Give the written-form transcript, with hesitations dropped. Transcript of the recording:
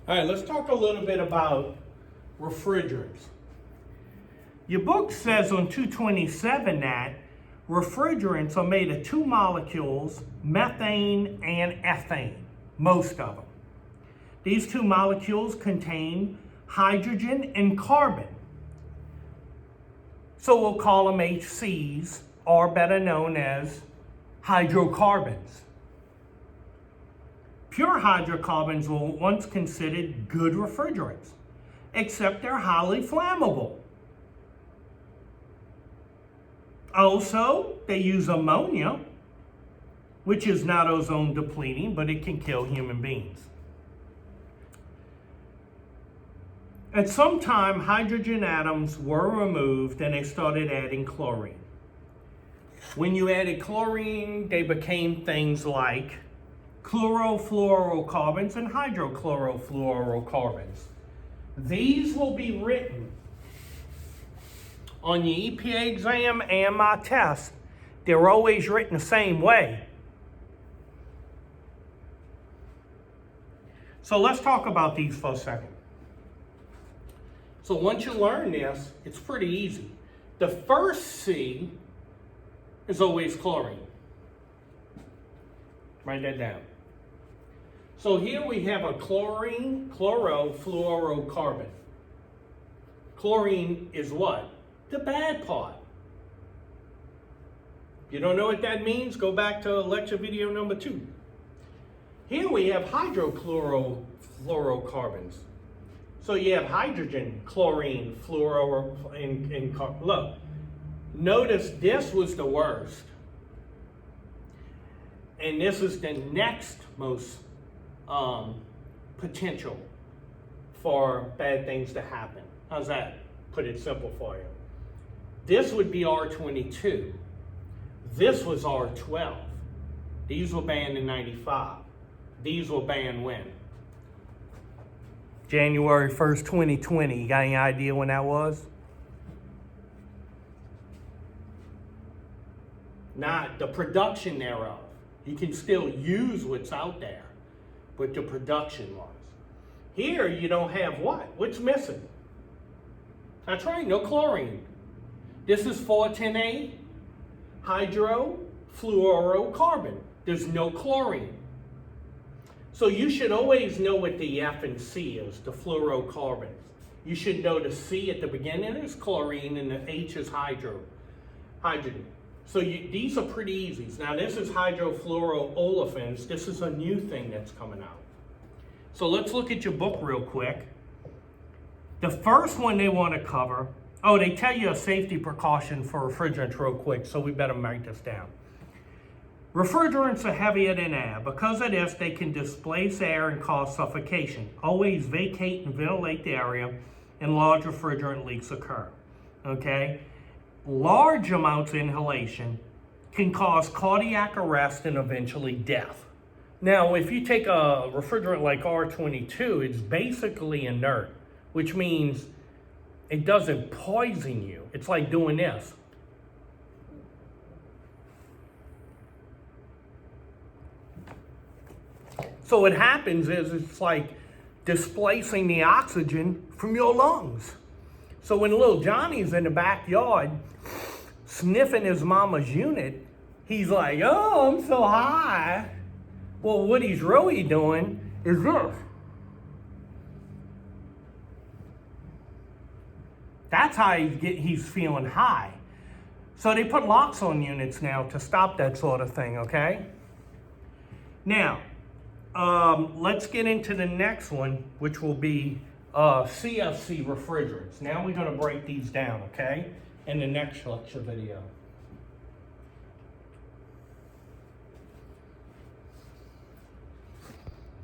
All right, let's talk a little bit about refrigerants. Your book says on 227 that refrigerants are made of two molecules, methane and ethane, most of them. These two molecules contain hydrogen and carbon. So we'll call them HCs, or better known as hydrocarbons. Pure hydrocarbons were once considered good refrigerants, except they're highly flammable. Also, they use ammonia, which is not ozone depleting, but it can kill human beings. At some time, hydrogen atoms were removed and they started adding chlorine. When you added chlorine, they became things like chlorofluorocarbons and hydrochlorofluorocarbons. These will be written on your EPA exam and my test. They're always written the same way. So let's talk about these for a second. So once you learn this, it's pretty easy. The first C is always chlorine. Write that down. So here we have a chlorine chlorofluorocarbon. Chlorine is what? The bad part. If you don't know what that means, go back to lecture video number 2. Here we have hydrochlorofluorocarbons. So you have hydrogen, chlorine, fluoro, and look. Notice this was the worst. And this is the next most potential for bad things to happen. How's that? Put it simple for you. This would be R22. This was R12. These were banned in 95. These were banned when? January 1st, 2020. You got any idea when that was? Not the production thereof. You can still use what's out there, but the production was. Here you don't have what? What's missing? That's right, no chlorine. This is 410A, hydrofluorocarbon. There's no chlorine. So you should always know what the F and C is, the fluorocarbons. You should know the C at the beginning is chlorine and the H is hydrogen. So these are pretty easy. Now this is hydrofluoroolefins. This is a new thing that's coming out. So let's look at your book real quick. The first one they want to cover, they tell you a safety precaution for refrigerants real quick, so we better mark this down. Refrigerants are heavier than air. Because of this, they can displace air and cause suffocation. Always vacate and ventilate the area, and large refrigerant leaks occur. Okay? Large amounts of inhalation can cause cardiac arrest and eventually death. Now, if you take a refrigerant like R22, it's basically inert, which means it doesn't poison you. It's like doing this. So what happens is it's like displacing the oxygen from your lungs. So when little Johnny's in the backyard sniffing his mama's unit, he's like, oh, I'm so high. Well, what he's really doing is this. That's how he's feeling high. So they put locks on units now to stop that sort of thing, okay? Now, let's get into the next one, which will be CFC refrigerants. Now we're going to break these down, okay, in the next lecture video.